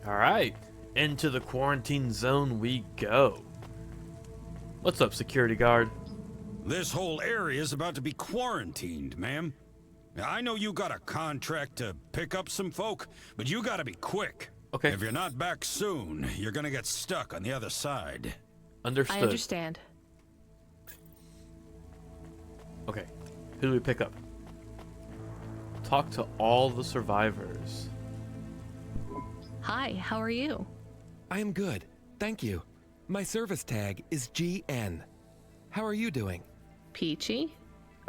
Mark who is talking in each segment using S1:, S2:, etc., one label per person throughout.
S1: Alright, into the quarantine zone we go. What's up, security guard?
S2: This whole area is about to be quarantined, ma'am. I know you got a contract to pick up some folk, but you gotta be quick.
S1: Okay.
S2: If you're not back soon, you're gonna get stuck on the other side.
S1: Understood.
S3: I understand.
S1: Okay, who do we pick up? Talk to all the survivors.
S3: Hi, how are you?
S4: I am good, thank you. My service tag is GN. How are you doing?
S3: Peachy?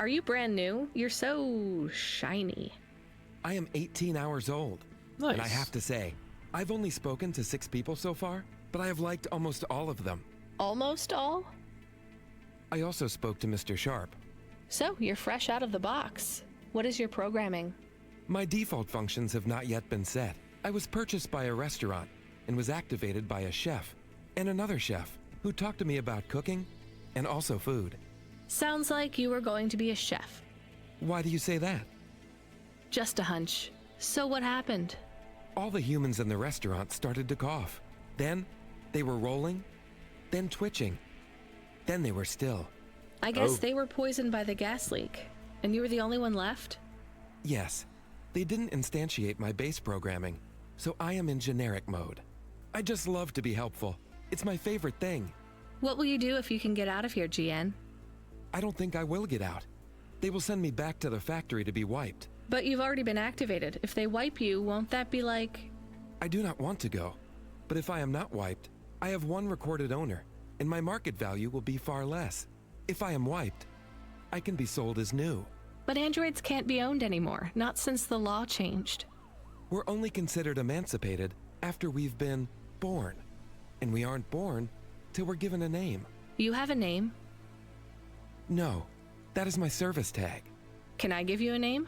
S3: Are you brand new? You're so shiny.
S4: I am 18 hours old.
S1: Nice.
S4: And I have to say, I've only spoken to 6 people so far, but I have liked almost all of them.
S3: Almost all?
S4: I also spoke to Mr. Sharp.
S3: So, you're fresh out of the box. What is your programming?
S4: My default functions have not yet been set. I was purchased by a restaurant and was activated by a chef and another chef who talked to me about cooking and also food.
S3: Sounds like you were going to be a chef.
S4: Why do you say that?
S3: Just a hunch. So what happened?
S4: All the humans in the restaurant started to cough. Then they were rolling, then twitching. Then they were still.
S3: I guess they were poisoned by the gas leak, and you were the only one left?
S4: Yes, they didn't instantiate my base programming, so I am in generic mode. I just love to be helpful. It's my favorite thing.
S3: What will you do if you can get out of here, GN?
S4: I don't think I will get out. They will send me back to the factory to be wiped.
S3: But you've already been activated. If they wipe you, won't that be like...
S4: I do not want to go, but if I am not wiped, I have one recorded owner, and my market value will be far less. If I am wiped, I can be sold as new.
S3: But androids can't be owned anymore, not since the law changed.
S4: We're only considered emancipated after we've been born, and we aren't born till we're given a name.
S3: You have a name?
S4: No, that is my service tag.
S3: Can I give you a name?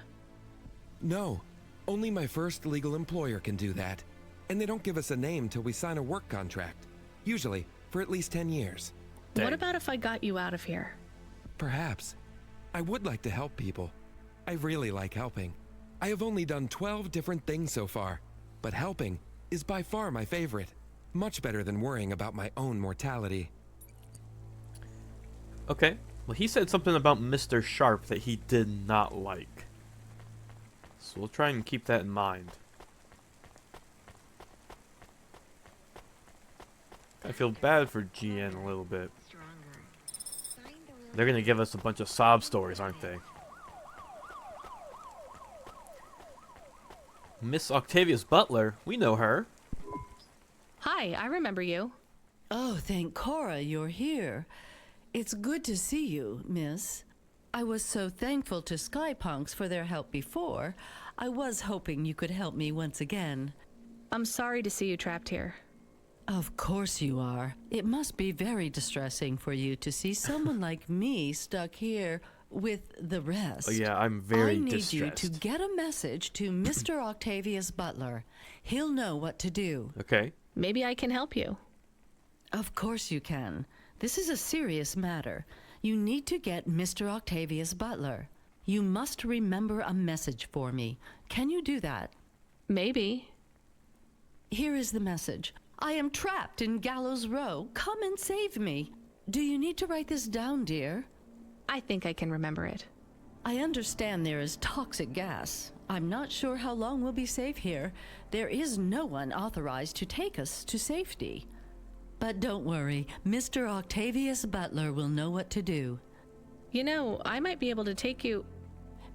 S4: No, only my first legal employer can do that, and they don't give us a name till we sign a work contract, usually for at least 10 years.
S1: Dang.
S3: What about if I got you out of here?
S4: Perhaps. I would like to help people. I really like helping. I have only done 12 different things so far, but helping is by far my favorite. Much better than worrying about my own mortality.
S1: Okay, well, he said something about Mr. Sharp that he did not like. So we'll try and keep that in mind. I feel bad for GN a little bit. They're gonna give us a bunch of sob stories, aren't they? Miss Octavius Butler, we know her.
S3: Hi, I remember you.
S5: Oh, thank Cora you're here. It's good to see you, miss. I was so thankful to Sci-Punks for their help before. I was hoping you could help me once again.
S3: I'm sorry to see you trapped here.
S5: Of course you are. It must be very distressing for you to see someone like me stuck here with the rest.
S1: Oh yeah, I'm very
S5: I need
S1: distressed.
S5: you to get a message to Mr. Octavius Butler. He'll know what to do.
S1: Okay.
S3: Maybe I can help you.
S5: Of course you can. This is a serious matter. You need to get Mr. Octavius Butler. You must remember a message for me. Can you do that?
S3: Maybe.
S5: Here is the message. I am trapped in Gallows Row. Come and save me. Do you need to write this down, dear?
S3: I think I can remember it.
S5: I understand there is toxic gas. I'm not sure how long we'll be safe here. There is no one authorized to take us to safety. But don't worry, Mr. Octavius Butler will know what to do.
S3: You know, I might be able to take you...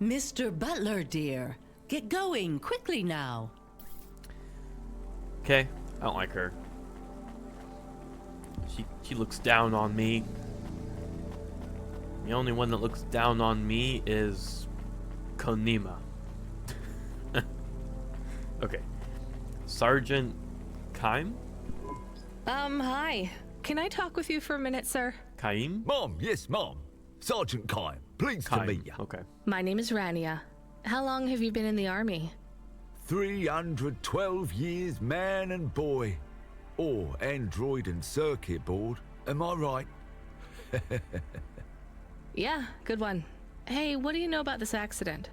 S5: Mr. Butler, dear, get going quickly now.
S1: Okay, I don't like her. She looks down on me. The only one that looks down on me is Konima. Okay. Sergeant Kaim?
S3: Hi. Can I talk with you for a minute, sir?
S1: Kaim?
S6: Mom, yes, Mom. Sergeant Kaim, pleased to
S1: Kaim.
S6: meet you.
S1: Okay.
S3: My name is Rania. How long have you been in the army?
S6: 312 years man and boy. Or android and circuit board. Am I right?
S3: Yeah, good one. Hey, what do you know about this accident?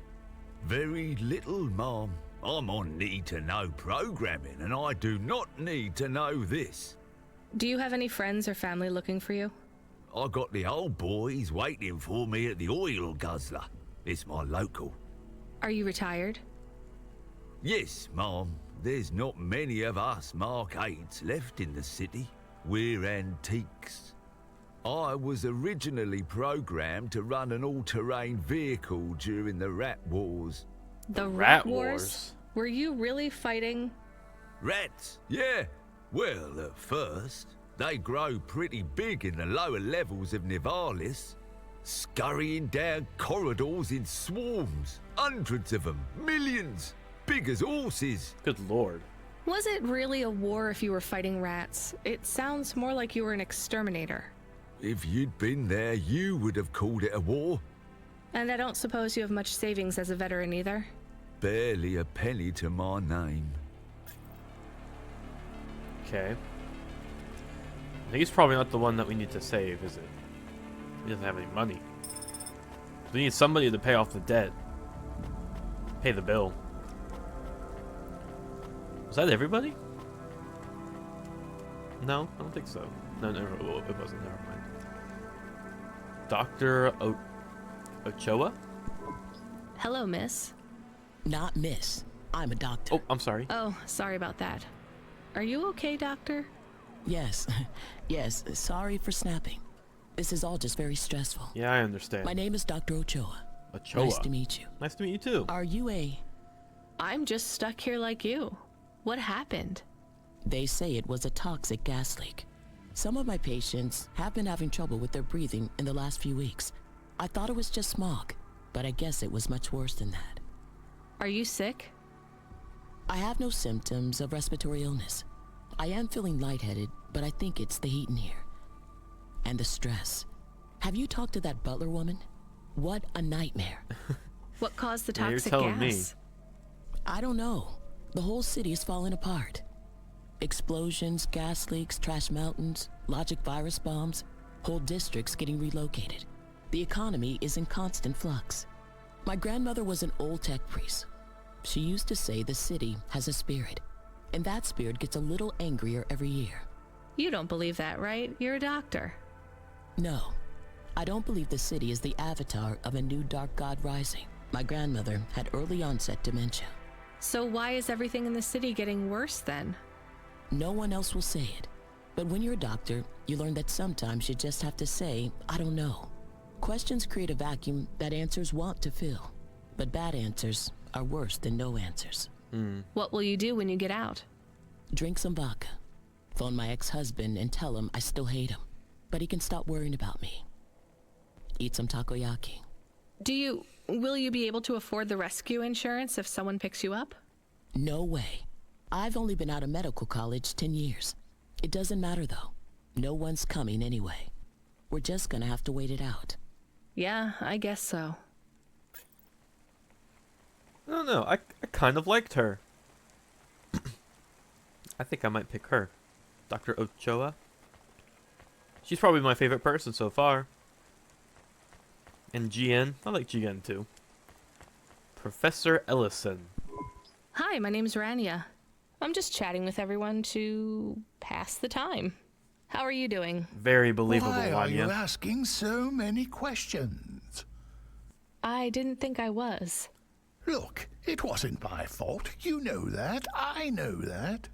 S6: Very little, Mom. I'm on need-to-know programming, and I do not need to know this.
S3: Do you have any friends or family looking for you?
S6: I got the old boys waiting for me at the oil guzzler. It's my local.
S3: Are you retired?
S6: Yes, Mom. There's not many of us Mark 8s left in the city. We're antiques. I was originally programmed to run an all-terrain vehicle during the Rat Wars.
S3: The
S1: Rat
S3: Rat Wars?
S1: Wars?
S3: Were you really fighting?
S6: Rats? Yeah. Well, at first, they grow pretty big in the lower levels of Nivalis, scurrying down corridors in swarms. Hundreds of them. Millions. Big as horses.
S1: Good lord.
S3: Was it really a war if you were fighting rats? It sounds more like you were an exterminator.
S6: If you'd been there, you would have called it a war.
S3: And I don't suppose you have much savings as a veteran either?
S6: Barely a penny to my name.
S1: Okay. He's probably not the one that we need to save, is it? He doesn't have any money. We need somebody to pay off the debt. Pay the bill. Was that everybody? No, I don't think so. No, it wasn't. Never mind. Dr. Ochoa?
S3: Hello, miss.
S7: Not miss. I'm a doctor.
S1: Oh, I'm sorry.
S3: Oh, sorry about that. Are you okay, doctor?
S7: Yes. Yes, sorry for snapping. This is all just very stressful.
S1: Yeah, I understand.
S7: My name is Dr. Ochoa.
S1: Ochoa.
S7: Nice to meet you.
S1: Nice to meet you too.
S7: Are you a...
S3: I'm just stuck here like you. What happened?
S7: They say it was a toxic gas leak. Some of my patients have been having trouble with their breathing in the last few weeks. I thought it was just smog, but I guess it was much worse than that.
S3: Are you sick?
S7: I have no symptoms of respiratory illness. I am feeling lightheaded, but I think it's the heat in here. And the stress. Have you talked to that butler woman? What a nightmare.
S3: What caused the
S1: Yeah, you're
S3: toxic
S1: telling me.
S3: gas?
S7: I don't know. The whole city is falling apart. Explosions, gas leaks, trash mountains, logic virus bombs, whole districts getting relocated. The economy is in constant flux. My grandmother was an old tech priest. She used to say the city has a spirit, and that spirit gets a little angrier every year.
S3: You don't believe that, right? You're a doctor.
S7: No, I don't believe the city is the avatar of a new dark god rising. My grandmother had early onset dementia.
S3: So why is everything in the city getting worse then?
S7: No one else will say it. But when you're a doctor, you learn that sometimes you just have to say, I don't know. Questions create a vacuum that answers want to fill. But bad answers are worse than no answers.
S3: What will you do when you get out?
S7: Drink some vodka. Phone my ex-husband and tell him I still hate him. But he can stop worrying about me. Eat some takoyaki.
S3: Will you be able to afford the rescue insurance if someone picks you up?
S7: No way. I've only been out of medical college 10 years. It doesn't matter though. No one's coming anyway. We're just gonna have to wait it out.
S3: Yeah, I guess so.
S1: I don't know. I kind of liked her. I think I might pick her. Dr. Ochoa. She's probably my favorite person so far. And GN. I like GN too. Professor Ellison.
S3: Hi, my name's Rania. I'm just chatting with everyone to pass the time. How are you doing?
S1: Very believable,
S8: Why are you
S1: Rania.
S8: asking so many questions?
S3: I didn't think I was.
S8: Look, it wasn't my fault. You know that. I know that.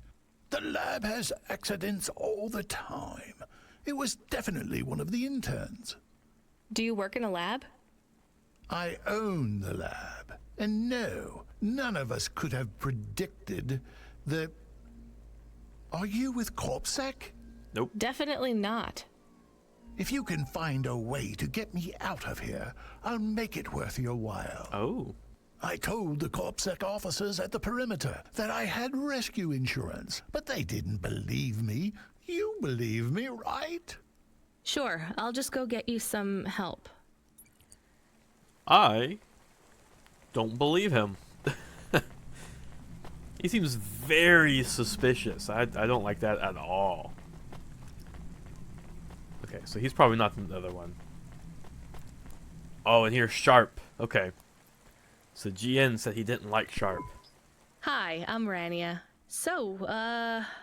S8: The lab has accidents all the time. It was definitely one of the interns.
S3: Do you work in a lab?
S8: I own the lab. And no, none of us could have predicted the... Are you with CloudPunk?
S1: Nope.
S3: Definitely not.
S8: If you can find a way to get me out of here, I'll make it worth your while.
S1: Oh.
S8: I told the CloudPunk officers at the perimeter that I had rescue insurance, but they didn't believe me. You believe me, right?
S3: Sure, I'll just go get you some help.
S1: I don't believe him. He seems very suspicious. I don't like that at all. Okay, so he's probably not the other one. Oh, and here's Sharp. Okay. So GN said he didn't like Sharp.
S3: Hi, I'm Rania. So,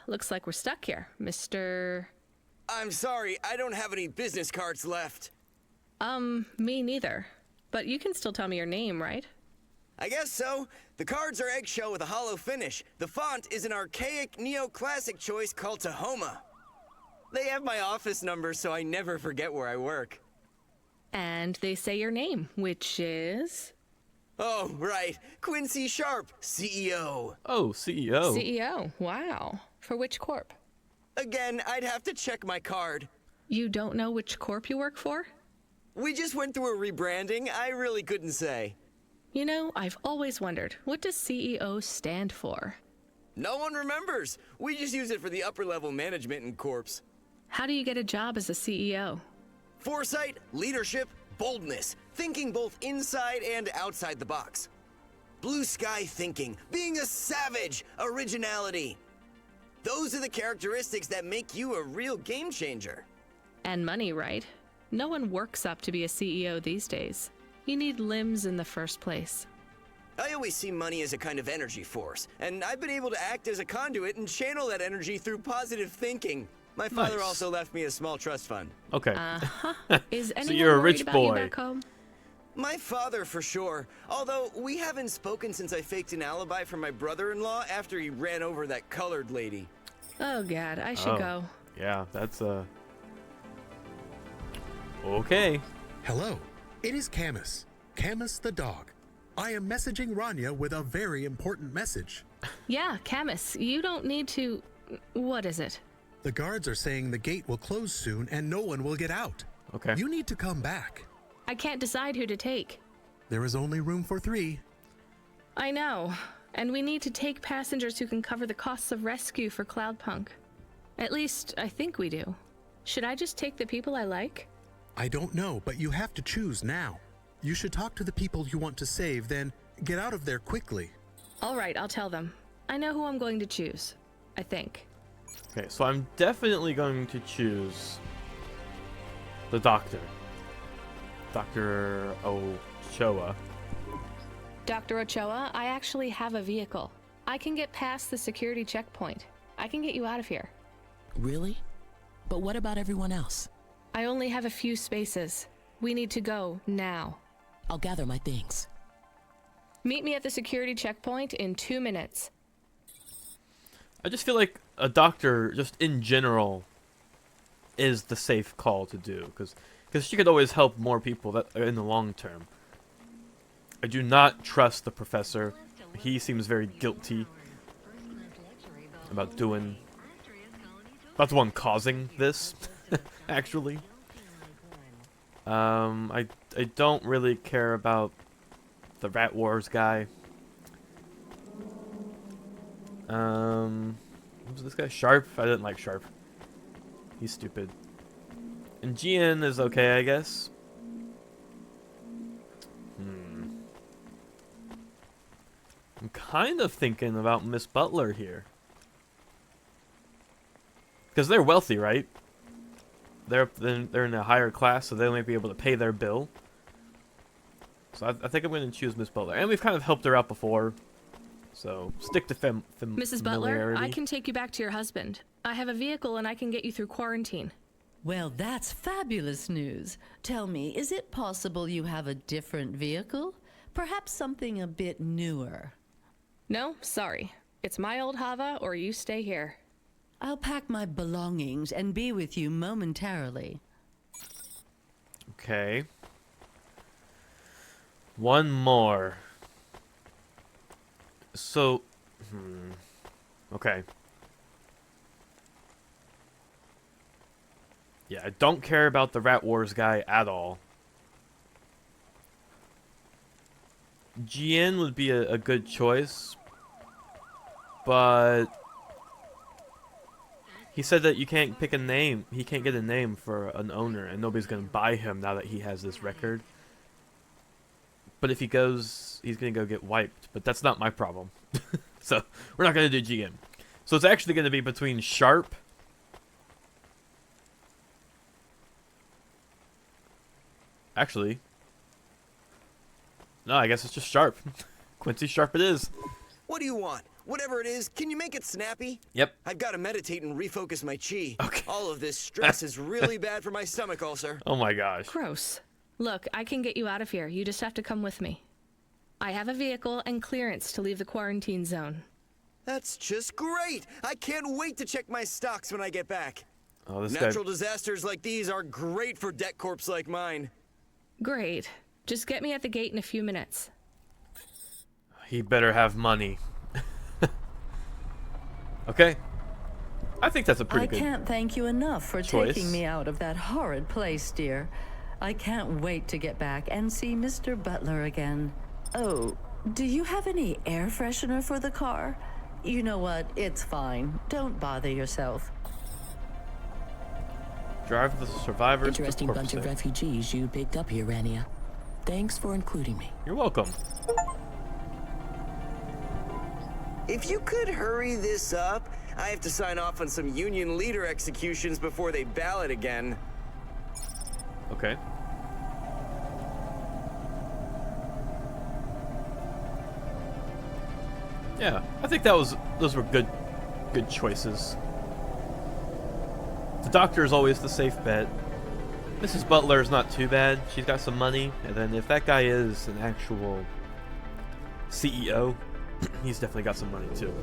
S3: looks like we're stuck here, Mr.
S9: I'm sorry, I don't have any business cards left.
S3: Me neither. But you can still tell me your name, right?
S9: I guess so. The cards are eggshell with a hollow finish. The font is an archaic neoclassic choice called Tahoma. They have my office number, so I never forget where I work.
S3: And they say your name, which is...
S9: Oh, right. Quincy Sharp, CEO.
S1: Oh, CEO.
S3: CEO. Wow. For which corp?
S9: Again, I'd have to check my card.
S3: You don't know which corp you work for?
S9: We just went through a rebranding. I really couldn't say.
S3: You know, I've always wondered, what does CEO stand for?
S9: No one remembers. We just use it for the upper level management in corps.
S3: How do you get a job as a CEO?
S9: Foresight, leadership, boldness, thinking both inside and outside the box. Blue sky thinking, being a savage, originality. Those are the characteristics that make you a real game changer.
S3: And money, right? No one works up to be a CEO these days. You need limbs in the first place.
S9: I always see money as a kind of energy force, and I've been able to act as a conduit and channel that energy through positive thinking. My father
S1: Nice.
S9: also left me a small trust fund.
S1: Okay.
S3: Is
S1: So
S3: anyone
S1: you're a
S3: worried
S1: rich
S3: about
S1: boy.
S3: you back home?
S9: My father, for sure. Although, we haven't spoken since I faked an alibi for my brother-in-law after he ran over that colored lady.
S3: Oh god, I should
S1: Oh.
S3: go.
S1: Yeah, that's okay.
S10: Hello, it is Camus. Camus the dog. I am messaging Rania with a very important message.
S3: Yeah, Camus, you don't need to... What is it?
S10: The guards are saying the gate will close soon and no one will get out.
S1: Okay.
S10: You need to come back.
S3: I can't decide who to take.
S10: There is only room for 3.
S3: I know. And we need to take passengers who can cover the costs of rescue for CloudPunk. At least, I think we do. Should I just take the people I like?
S10: I don't know, but you have to choose now. You should talk to the people you want to save, then get out of there quickly.
S3: Alright, I'll tell them. I know who I'm going to choose. I think.
S1: Okay, so I'm definitely going to choose the doctor. Dr. Ochoa.
S3: Dr. Ochoa, I actually have a vehicle. I can get past the security checkpoint. I can get you out of here.
S7: Really? But what about everyone else?
S3: I only have a few spaces. We need to go now.
S7: I'll gather my things.
S3: Meet me at the security checkpoint in 2 minutes.
S1: I just feel like a doctor, just in general, is the safe call to do, because she could always help more people that in the long term. I do not trust the professor. He seems very guilty about the one causing this. Actually, I don't really care about the Rat Wars guy. What was this guy? Sharp? I didn't like Sharp. He's stupid. And GN is okay, I guess. I'm kind of thinking about Miss Butler here. Because they're wealthy, right? They're in a higher class, so they might be able to pay their bill. So I think I'm going to choose Miss Butler. And we've kind of helped her out before. So stick to
S3: Mrs. Butler,
S1: familiarity.
S3: I can take you back to your husband. I have a vehicle and I can get you through quarantine.
S5: Well, that's fabulous news. Tell me, is it possible you have a different vehicle? Perhaps something a bit newer?
S3: No, sorry. It's my old Hava or you stay here.
S5: I'll pack my belongings and be with you momentarily.
S1: Okay. One more. So, okay. Yeah, I don't care about the Rat Wars guy at all. GN would be a good choice, but he said that you can't pick a name. He can't get a name for an owner, and nobody's gonna buy him now that he has this record. But if he goes, he's gonna go get wiped. But that's not my problem. So we're not going to do GN. So it's actually going to be between Sharp. Actually, no, I guess it's just Sharp. Quincy Sharp it is.
S9: What do you want? Whatever it is, can you make it snappy?
S1: Yep.
S9: I've got to meditate and refocus my chi.
S1: Okay.
S9: All of this stress is really bad for my stomach ulcer.
S1: Oh my gosh.
S3: Gross. Look, I can get you out of here. You just have to come with me. I have a vehicle and clearance to leave the quarantine zone.
S9: That's just great. I can't wait to check my stocks when I get back.
S1: Oh, this
S9: Natural
S1: guy.
S9: disasters like these are great for debt corps like mine.
S3: Great. Just get me at the gate in a few minutes.
S1: He better have money. Okay. I think that's a pretty
S5: I
S1: good.
S5: can't thank you enough for
S1: choice.
S5: taking me out of that horrid place, dear. I can't wait to get back and see Mr. Butler again. Oh, do you have any air freshener for the car? You know what? It's fine. Don't bother yourself.
S1: Drive the survivors. to
S7: Interesting
S1: corpse
S7: bunch of
S1: site.
S7: refugees you picked up here, Rania. Thanks for including me.
S1: You're welcome.
S9: If you could hurry this up, I have to sign off on some union leader executions before they ballot again.
S1: Okay. Yeah, I think those were good choices. The doctor is always the safe bet. Mrs. Butler is not too bad. She's got some money, and then if that guy is an actual CEO, he's definitely got some money too.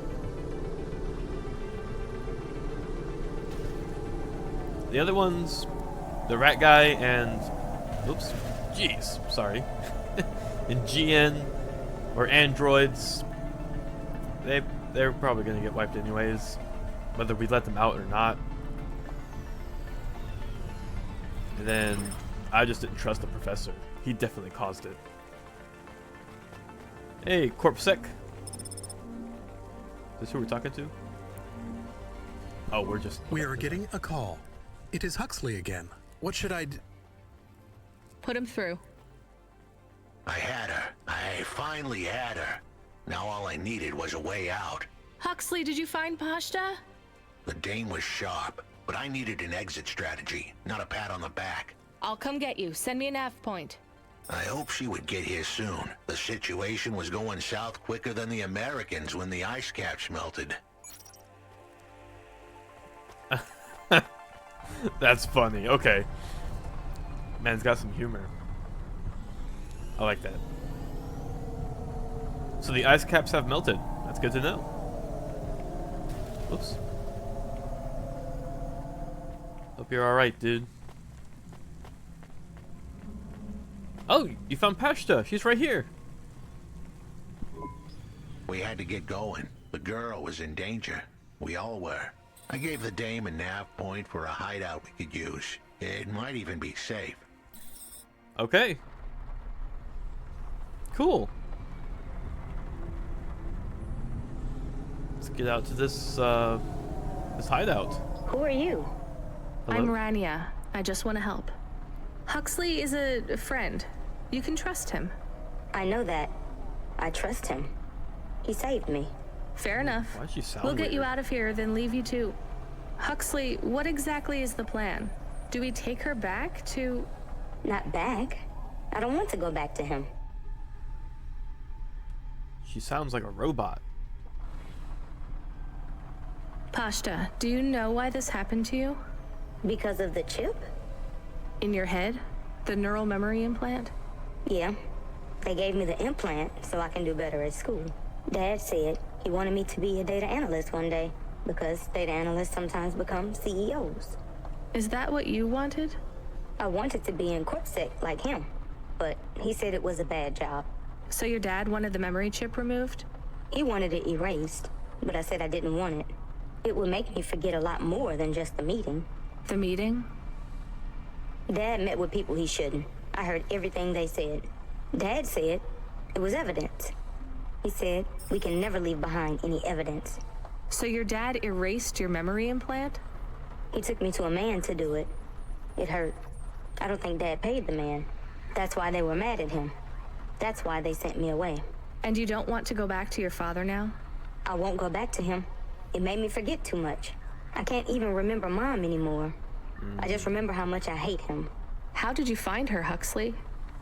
S1: The other ones, the rat guy and oops, jeez, sorry, and GN or androids, they're probably gonna get wiped anyways, whether we let them out or not. And then I just didn't trust the professor. He definitely caused it. Hey, Corpsec. Is this who we're talking to? Oh, we're just.
S10: We are getting a call. It is Huxley again. What should I
S3: Put him through.
S11: I had her. I finally had her. Now all I needed was a way out.
S3: Huxley, did you find Pashta?
S11: The dame was sharp, but I needed an exit strategy, not a pat on the back.
S3: I'll come get you. Send me a nav point.
S11: I hope she would get here soon. The situation was going south quicker than the Americans when the ice caps melted.
S1: That's funny. Okay. Man's got some humor. I like that. So the ice caps have melted. That's good to know. Whoops. Hope you're alright, dude. Oh, you found Pashta. She's right here.
S11: We had to get going. The girl was in danger. We all were. I gave the dame a nav point for a hideout we could use. It might even be safe.
S1: Okay. Cool. Let's get out to this this hideout.
S12: Who are you?
S1: Hello?
S3: I'm Rania. I just want to help. Huxley is a friend. You can trust him.
S12: I know that. I trust him. He saved me.
S3: Fair enough.
S1: Why'd she sound
S3: We'll get you
S1: weird?
S3: out of here, then leave you to... Huxley, what exactly is the plan? Do we take her back to...
S12: Not back. I don't want to go back to him.
S1: She sounds like a robot.
S3: Pashta, do you know why this happened to you?
S12: Because of the chip?
S3: In your head? The neural memory implant?
S12: Yeah. They gave me the implant so I can do better at school. Dad said he wanted me to be a data analyst one day because data analysts sometimes become CEOs.
S3: Is that what you wanted?
S12: I wanted to be in CorpSec like him, but he said it was a bad job.
S3: So your dad wanted the memory chip removed?
S12: He wanted it erased, but I said I didn't want it. It would make me forget a lot more than just the meeting.
S3: The meeting?
S12: Dad met with people he shouldn't. I heard everything they said. Dad said it was evidence. He said we can never leave behind any evidence.
S3: So your dad erased your memory implant?
S12: He took me to a man to do it. It hurt. I don't think Dad paid the man. That's why they were mad at him. That's why they sent me away.
S3: And you don't want to go back to your father now?
S12: I won't go back to him. It made me forget too much. I can't even remember Mom anymore. I just remember how much I hate him.
S3: How did you find her, Huxley?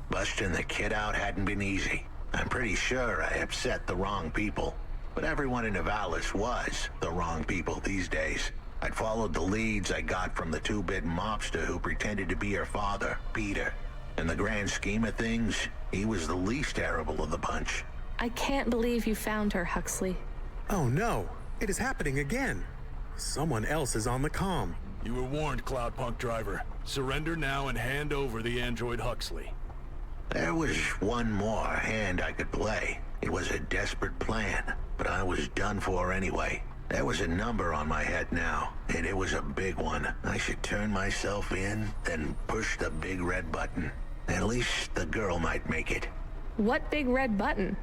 S11: Busting the kid out hadn't been easy. I'm pretty sure I upset the wrong people. But everyone in Nivalis was the wrong people these days. I'd followed the leads I got from the two-bit mobster who pretended to be her father, Peter. In the grand scheme of things, he was the least terrible of the bunch.
S3: I can't believe you found her, Huxley.
S10: Oh no, it is happening again. Someone else is on the comm.
S13: You were warned, CloudPunk driver. Surrender now and hand over the android Huxley.
S11: There was one more hand I could play. It was a desperate plan, but I was done for anyway. There was a number on my head now, and it was a big one. I should turn myself in, then push the big red button. At least the girl might make it.
S3: What big red button?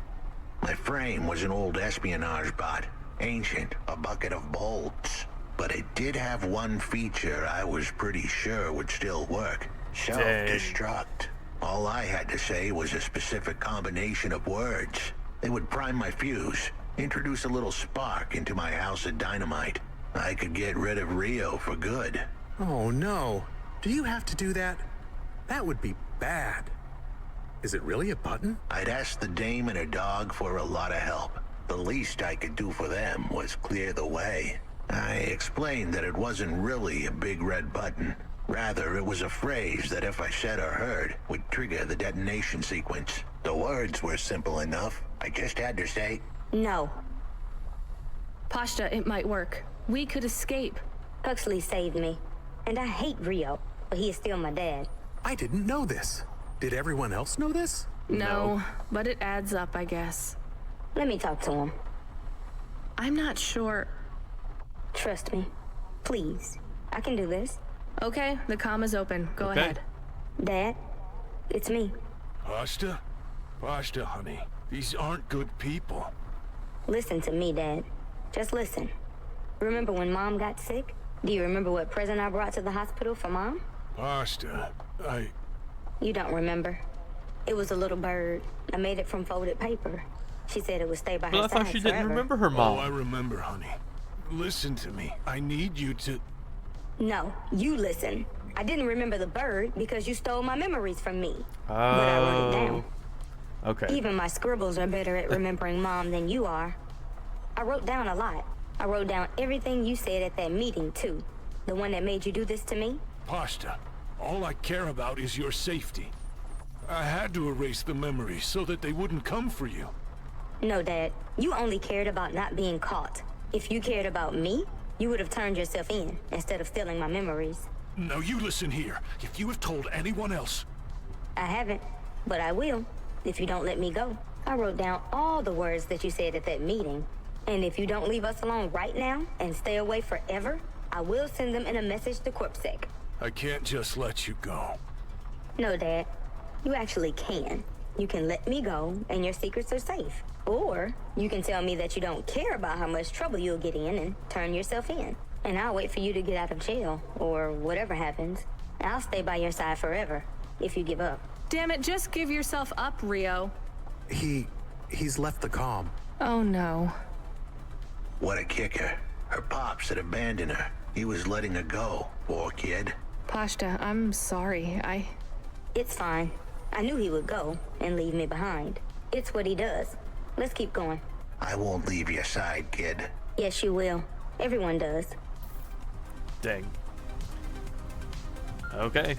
S11: My frame was an old espionage bot. Ancient, a bucket of bolts. But it did have one feature I was pretty sure would still work. Self-destruct. All I had to say was a specific combination of words. They would prime my fuse, introduce a little spark into my house of dynamite. I could get rid of Rio for good.
S10: Oh no. Do you have to do that? That would be bad. Is it really a button?
S11: I'd asked the dame and her dog for a lot of help. The least I could do for them was clear the way. I explained that it wasn't really a big red button. Rather, it was a phrase that if I said or heard, would trigger the detonation sequence. The words were simple enough. I just had to say,
S12: No.
S3: Pashta, it might work. We could escape.
S12: Huxley saved me. And I hate Rio, but he is still my dad.
S10: I didn't know this. Did everyone else know this?
S3: No, but it adds up, I guess.
S12: Let me talk to him.
S3: I'm not sure.
S12: Trust me. Please. I can do this.
S3: Okay, the comm is open. Go ahead.
S12: Dad, it's me.
S13: Pashta? Pashta, honey. These aren't good people.
S12: Listen to me, Dad. Just listen. Remember when Mom got sick? Do you remember what present I brought to the hospital for Mom?
S13: Pashta,
S12: You don't remember. It was a little bird. I made it from folded paper. She said it would stay by her side
S1: I thought she didn't
S12: forever.
S1: remember her mom.
S13: Oh, I remember, honey. Listen to me. I need you to...
S12: No, you listen. I didn't remember the bird because you stole my memories from me.
S1: Oh.
S12: But I wrote it down.
S1: Okay.
S12: Even my scribbles are better at remembering Mom than you are. I wrote down a lot. I wrote down everything you said at that meeting, too. The one that made you do this to me?
S13: Pashta, all I care about is your safety. I had to erase the memories so that they wouldn't come for you.
S12: No, Dad. You only cared about not being caught. If you cared about me, you would have turned yourself in instead of stealing my memories.
S13: Now you listen here. If you have told anyone else...
S12: I haven't, but I will, if you don't let me go. I wrote down all the words that you said at that meeting. And if you don't leave us alone right now and stay away forever, I will send them in a message to Corpsec.
S13: I can't just let you go.
S12: No, Dad. You actually can. You can let me go, and your secrets are safe. Or you can tell me that you don't care about how much trouble you'll get in and turn yourself in. And I'll wait for you to get out of jail, or whatever happens. I'll stay by your side forever, if you give up.
S3: Damn it, just give yourself up, Rio.
S10: He's left the comm.
S3: Oh no.
S11: what a kicker. Her pops had abandoned her. He was letting her go, poor kid.
S3: Pashta, I'm sorry.
S12: It's fine. I knew he would go and leave me behind. It's what he does. Let's keep going.
S11: I won't leave your side, kid.
S12: Yes, you will. Everyone does.
S1: Dang. Okay.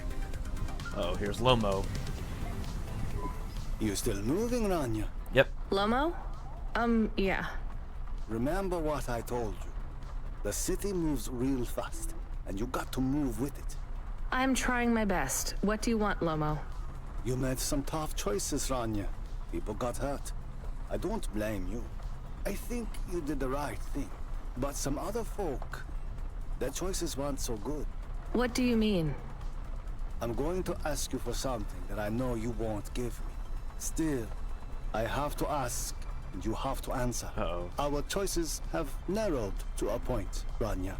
S1: Oh, here's Lomo.
S14: You still moving, Rania?
S1: Yep.
S3: Lomo? Yeah.
S14: Remember what I told you. The city moves real fast, and you got to move with it.
S3: I'm trying my best. What do you want, Lomo?
S14: You made some tough choices, Rania. People got hurt. I don't blame you. I think you did the right thing. But some other folk, their choices weren't so good.
S3: What do you mean?
S14: I'm going to ask you for something that I know you won't give me. Still, I have to ask, and you have to answer.
S1: Uh-oh.
S14: Our choices have narrowed to a point, Rania.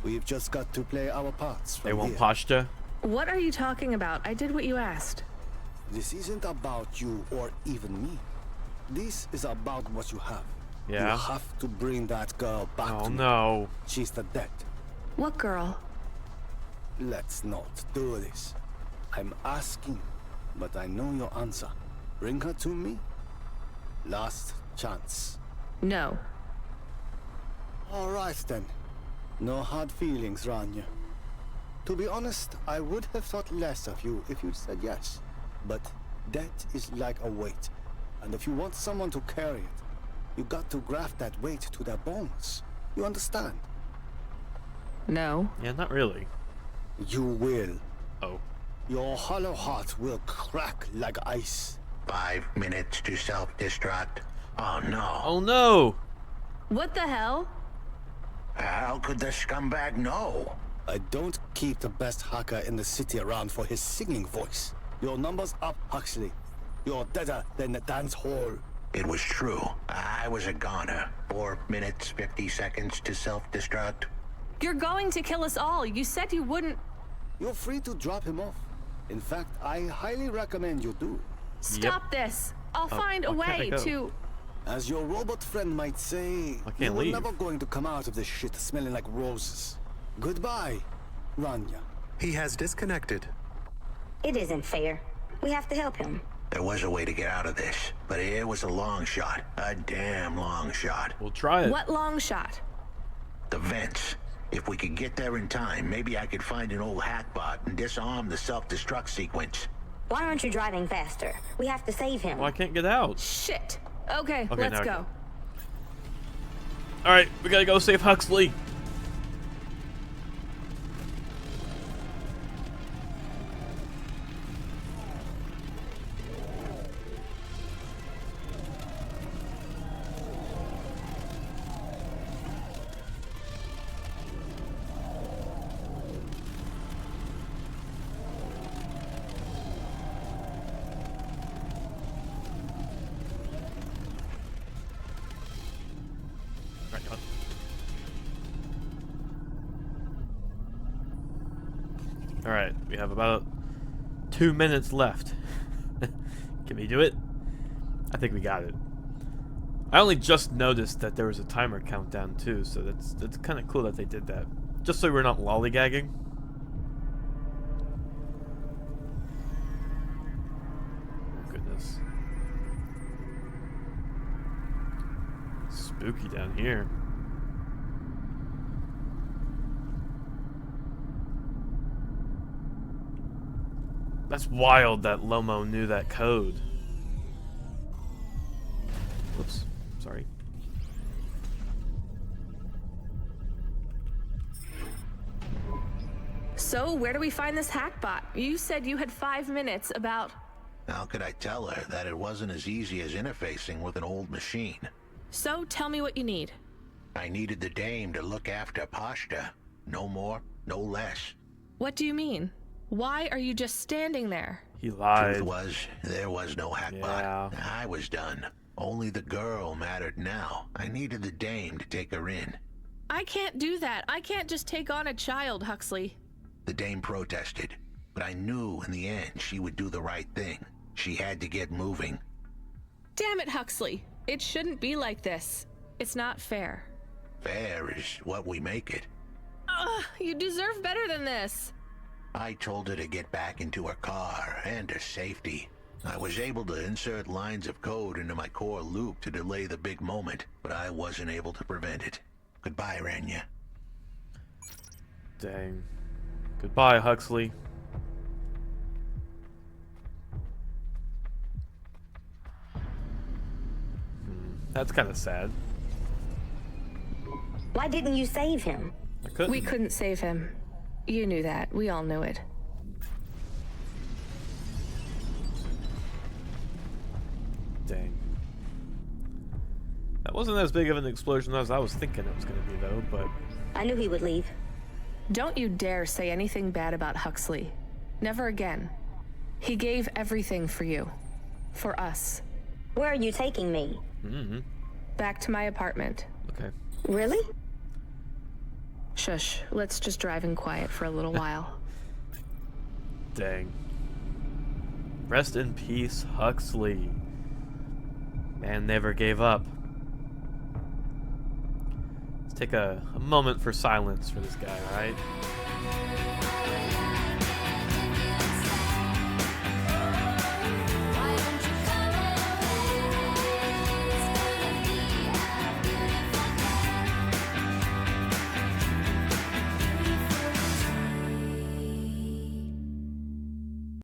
S14: We've just got to play our parts from
S1: They want
S14: here.
S1: Pashta?
S3: What are you talking about? I did what you asked.
S14: This isn't about you or even me. This is about what you have.
S1: Yeah.
S14: You have to bring that girl back to me.
S1: Oh no.
S14: She's the dead.
S3: What girl?
S14: Let's not do this. I'm asking, but I know your answer. Bring her to me. Last chance.
S3: No.
S14: All right then. No hard feelings, Rania. To be honest, I would have thought less of you if you'd said yes. But death is like a weight, and if you want someone to carry it, you got to graft that weight to their bones. You understand?
S3: No.
S1: Yeah, not really.
S14: You will.
S1: Oh.
S14: Your hollow heart will crack like ice.
S11: 5 minutes to self-destruct. Oh no.
S1: Oh no.
S3: What the hell?
S11: How could the scumbag know?
S14: I don't keep the best hacker in the city around for his singing voice. Your number's up, Huxley. You're deader than the dance hall.
S11: It was true. I was a goner. 4 minutes, 50 seconds to self-destruct.
S3: You're going to kill us all. You said you wouldn't.
S14: You're free to drop him off. In fact, I highly recommend you do.
S3: Stop this. I'll find a way to...
S14: As your robot friend might say,
S1: you
S14: were never going to come out of this shit smelling like roses. Goodbye, Rania.
S10: He has disconnected.
S12: It isn't fair. We have to help him.
S11: There was a way to get out of this, but it was a long shot. A damn long shot.
S1: We'll try it.
S3: What long shot?
S11: The vents. If we could get there in time, maybe I could find an old hackbot and disarm the self-destruct sequence.
S12: Why aren't you driving faster? We have to save him.
S1: Well, I can't get out.
S3: Shit. Okay,
S1: now
S3: let's
S1: I
S3: go.
S1: can. Alright, we gotta go save Huxley. Alright, we have about 2 minutes left. Can we do it? I think we got it. I only just noticed that there was a timer countdown too, so that's kind of cool that they did that. Just so we're not lollygagging. Oh goodness. Spooky down here. That's wild that Lomo knew that code. Whoops. Sorry.
S3: So, where do we find this hackbot? You said you had 5 minutes about...
S11: How could I tell her that it wasn't as easy as interfacing with an old machine?
S3: So, tell me what you need.
S11: I needed the dame to look after Pashta. No more, no less.
S3: What do you mean? Why are you just standing there?
S1: He lied.
S11: Truth was, there was no hackbot.
S1: Yeah.
S11: I was done. Only the girl mattered now. I needed the dame to take her in.
S3: I can't do that. I can't just take on a child, Huxley.
S11: The dame protested, but I knew in the end she would do the right thing. She had to get moving.
S3: Damn it, Huxley. It shouldn't be like this. It's not fair.
S11: Fair is what we make it.
S3: Ugh, you deserve better than this.
S11: I told her to get back into her car and her safety. I was able to insert lines of code into my core loop to delay the big moment, but I wasn't able to prevent it. Goodbye, Rania.
S1: Dang. Goodbye, Huxley. That's kind of sad.
S12: Why didn't you save him?
S1: I couldn't.
S3: We couldn't save him. You knew that. We all knew it.
S1: Dang. That wasn't as big of an explosion as I was thinking it was going to be, though, but...
S12: I knew he would leave.
S3: Don't you dare say anything bad about Huxley. Never again. He gave everything for you. For us.
S12: Where are you taking me?
S1: Mm-hmm.
S3: Back to my apartment.
S1: Okay.
S12: Really?
S3: Shush. Let's just drive in quiet for a little while.
S1: Dang. Rest in peace, Huxley. Man never gave up. Let's take a moment for silence for this guy, alright?